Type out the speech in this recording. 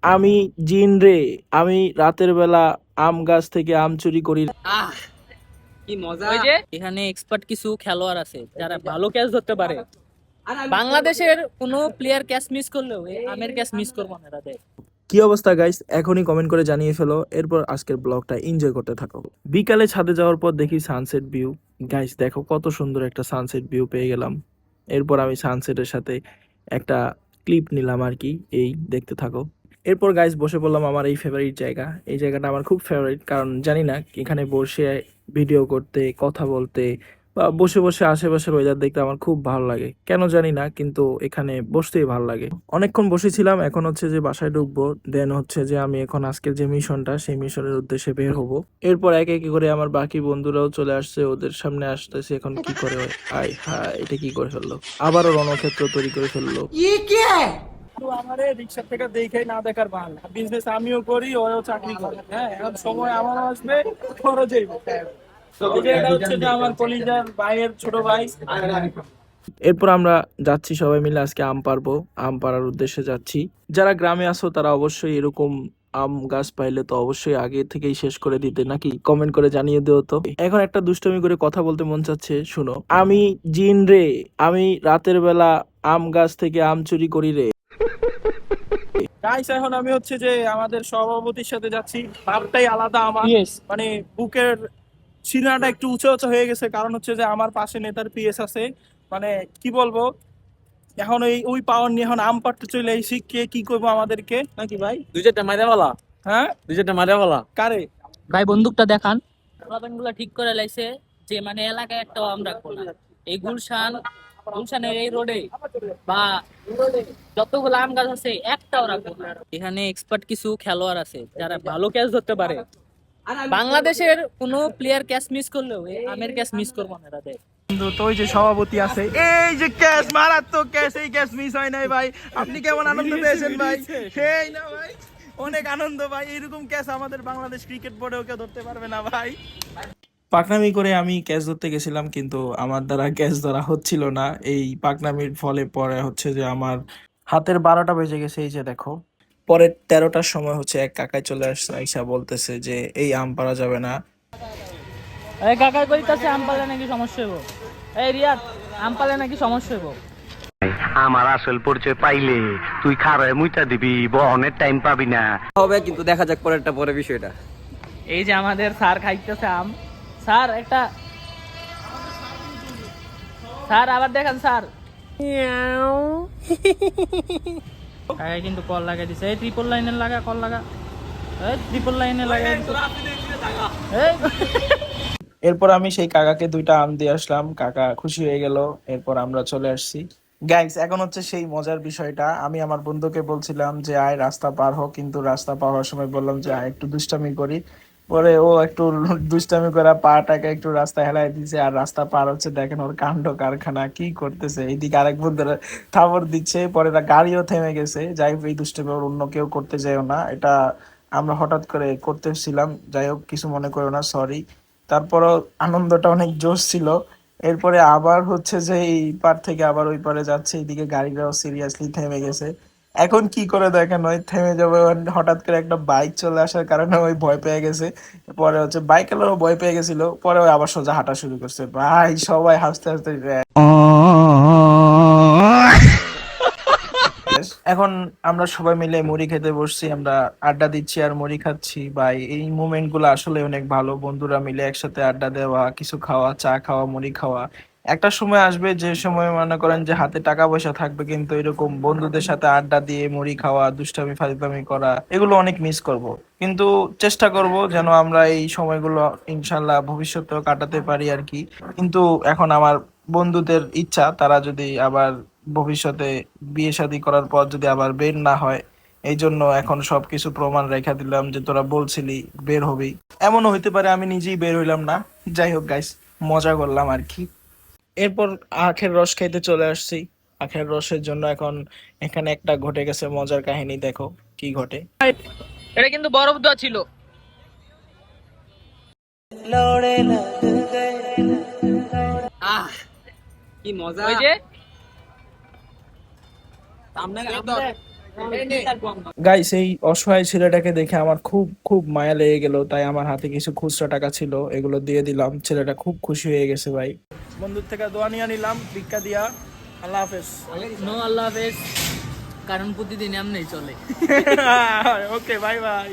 আমি জিন রে। আমি রাতের বেলা আম গাছ থেকে আম চুরি করি। আহ কি মজা! ওই যে এখানে এক্সপার্ট কিছু খেলোয়াড় আছে যারা ভালো ক্যাচ ধরতে পারে। বাংলাদেশের কোনো প্লেয়ার ক্যাচ মিস করলেও এই আমের ক্যাচ মিস করবো না এরা দেয়। কি অবস্থা গাইস, এখনই কমেন্ট করে জানিয়ে ফেলো, এরপর আজকের ব্লগটা এনজয় করতে থাকো। বিকালে ছাদে যাওয়ার পর দেখি সানসেট ভিউ। গাইস দেখো কত সুন্দর একটা সানসেট ভিউ পেয়ে গেলাম। এরপর আমি সানসেটের সাথে একটা ক্লিপ নিলাম আর কি, এই দেখতে থাকো। এরপর গাইস বসে পড়লাম আমার এই ফেভারিট জায়গা। এই জায়গাটা আমার খুব ফেভারিট, কারণ জানি না এখানে বসে ভিডিও করতে, কথা বলতে বা বসে বসে আশেপাশের ওয়েদার দেখতে আমার খুব ভালো লাগে, কেন জানি না, কিন্তু এখানে বসতেই ভালো লাগে। অনেকক্ষণ বসেছিলাম, এখন হচ্ছে যে বাসায় ঢুকবো, দেন হচ্ছে যে আমি এখন আজকের যে মিশনটা সেই মিশনের উদ্দেশ্যে বের হব। এরপর একে একে করে আমার বাকি বন্ধুরাও চলে আসছে, ওদের সামনে আসতেছে এখন কি করে। আয় হায়, এটা কি করে ফেললো, আবারও রণক্ষেত্র তৈরি করে ফেললো। আমারে রিক্সা থেকে দেখে না দেখার বাহানা, বিজনেস আমিও করি, ওরাও চাকরি করে। হ্যাঁ, এখন সময় আমারও আসবে, ওরও যাইবে। এই যে এটা হচ্ছে যে আমার কলিজার ভাইয়ের ছোট ভাই। এরপর আমরা যাচ্ছি সবাই মিলে আজকে আম পারবো, আম পাড়ার উদ্দেশ্যে যাচ্ছি। যারা গ্রামে আছো তারা অবশ্যই এরকম আম গাছ পাইলে তো অবশ্যই আগে থেকেই শেষ করে দিতে, নাকি কমেন্ট করে জানিয়ে দিও তো। এখন একটা দুষ্টমি করে কথা বলতে মন চাচ্ছে, শুনো। আমি জিন রে। আমি রাতের বেলা আম গাছ থেকে আম চুরি করি রে। গাইস এখন আমি হচ্ছে যে আমাদের সভাপতির সাথে যাচ্ছি, ভাবটাই আলাদা আমার। মানে বুকের সিনাটা একটু উঁচু উঁচু হয়ে গেছে, কারণ হচ্ছে যে আমার পাশে নেতার পিএস আছে। মানে কি বলবো, এখন ওই পাওয়ার নিয়ে এখন আম পাড়তে চলে এসেছি, কে কি করবো আমাদেরকে, নাকি ভাই? দুই চারটা মারা বলা, হ্যাঁ, দুই চারটা মারা বলা। কারে? ভাই বন্দুকটা দেখান। গুলা ঠিক করে লাইছে যে মানে এলাকায় একটা আম রাখবো না। এই গুলশানের এই রোডে বা যতগুলো আম গাছ আছে একটাও রাখবো না। এখানে এক্সপার্ট কিছু খেলোয়াড় আছে যারা ভালো ক্যাচ ধরতে পারে। বাংলাদেশের কোনো প্লেয়ার ক্যাচ মিস করলেও এই আমের ক্যাচ মিস করবো না এরা দেয়। কিন্তু তো ওই যে সভাপতি আছে, এই যে ক্যাচ, মারাত্মক ক্যাচ, এই ক্যাচ মিস হয় নাই ভাই। আপনি কেমন আনন্দ পেয়েছেন ভাই? সেই না ভাই, অনেক আনন্দ ভাই। এরকম ক্যাচ আমাদের বাংলাদেশ ক্রিকেট বোর্ডেও কেউ ধরতে পারবে না ভাই। পাকনামি করে আমি ক্যাচ ধরতে গেছিলাম, কিন্তু আমার দ্বারা ক্যাচ ধরা হচ্ছিল না। এই পাকনামির ফলে পরে হচ্ছে যে আমার হাতের 12টা বেজে গেছে, এই যে দেখো। পরে 13টার সময় হচ্ছে এক কাকাই চলে আসছে, আইসা বলতেছে যে এই আম পাড়া যাবে না। এই কাকার কইতাছে আম পালে নাকি সমস্যা হইব। এই রিয়াদ, আম পালে নাকি সমস্যা হইব। আমার আসল পরিচয় পাইলে তুই খারায় মুইতা দিবি, বহনের টাইম পাবি না। হবে, কিন্তু দেখা যাক পরেরটা, পরে বিষয়টা। এই যে আমাদের স্যার খাইতেছে আম। স্যার একটা, স্যার আবার দেখান স্যার। কাকাই কিন্তু কল লাগাই দিছে। এই ট্রিপল লাইনের লাগা, কল লাগা। এই ট্রিপল লাইনে লাগাই দিছে। এই এরপর আমি সেই কাকাকে 2টা আম দিয়ে আসলাম, কাকা খুশি হয়ে গেল। এরপর আমরা চলে আসছি। গাইস এখন হচ্ছে সেই মজার বিষয়টা, আমি আমার বন্ধুকে বলছিলাম যে আয় রাস্তা পার হোক, কিন্তু রাস্তা পার হওয়ার সময় বললাম যে আয় একটু দুষ্টামি করি। পরে ও একটু দুষ্টামি করে পাটাকে একটু রাস্তা হেলাই দিছে, আর রাস্তা পার হচ্ছে, দেখেন ওর কাণ্ড কারখানা কি করতেছে। এইদিকে আরেক বন্ধুরা থাপড় দিচ্ছে, পরে গাড়িও থেমে গেছে। যাই হোক, এই দুষ্টামি ওর অন্য কেউ করতে যায়ও না, এটা আমরা হঠাৎ করে করতেছিলাম। যাই হোক, কিছু মনে করো না, সরি। তারপরও আনন্দটা অনেক জোশ ছিল। এরপরে আবার হচ্ছে যে এই পার থেকে আবার ওই পারে যাচ্ছে, এইদিকে গাড়িটাও সিরিয়াসলি থেমে গেছে। এখন কি করে দেখেন, ওই থেমে যাবে, হঠাৎ করে একটা বাইক চলে আসার কারণে ওই ভয় পেয়ে গেছে। পরে হচ্ছে বাইক এলেও ভয় পেয়ে গেছিল, পরে ওই আবার সোজা হাঁটা শুরু করছে ভাই, সবাই হাসতে হাসতে। এখন আমরা সবাই মিলে মুড়ি খেতে বসছি, আমরা আড্ডা দিচ্ছি আর মুড়ি খাচ্ছি। ভাই এই মোমেন্ট গুলো আসলে অনেক ভালো, বন্ধুরা মিলে একসাথে আড্ডা দেওয়া, কিছু খাওয়া, চা খাওয়া, মুড়ি খাওয়া। একটা সময় আসবে যে সময় মনে করেন যে হাতে টাকা পয়সা থাকবে, কিন্তু এরকম বন্ধুদের সাথে আড্ডা দিয়ে মুড়ি খাওয়া, দুষ্টামি ফাজলামি করা, এগুলো অনেক মিস করব। কিন্তু চেষ্টা করব যেন আমরা এই সময়গুলো ইনশাল্লাহ ভবিষ্যতেও কাটাতে পারি আর কি। কিন্তু এখন আমার বন্ধুদের ইচ্ছা, তারা যদি আবার ভবিষ্যতে বিয়ে শাদী করার পর যদি আবার বের না হয়, এই জন্য এখন সবকিছু প্রমাণ রেখা দিলাম যে তোরা বলছিলি বের হবি, এমনও হইতে পারে আমি নিজেই বের হইলাম না। যাই হোক গাইস, মজা করলাম আর কি। এরপর আখের রস খাইতে চলে আসছি। আখের রসের জন্য এখন এখানে একটা ঘটে গেছে মজার কাহিনী, দেখো কি ঘটে। এটা কিন্তু বরফ দেওয়া ছিল। আহ কি মজা! ওই যে গাইস এই অসহায় ছেলেটাকে দেখে আমার খুব খুব মায়া লেগে গেল, তাই আমার হাতে কিছু খুচরা টাকা ছিল, এগুলো দিয়ে দিলাম। ছেলেটা খুব খুশি হয়ে গেছে ভাই। বন্ধুর থেকে দোয়া নিয়ে নিলাম ভিক্ষা দিয়া। আল্লাহ হাফেজ। নো আল্লাহ হাফেজ, কারণ প্রতিদিন এমনি চলে। ওকে, বাই বাই।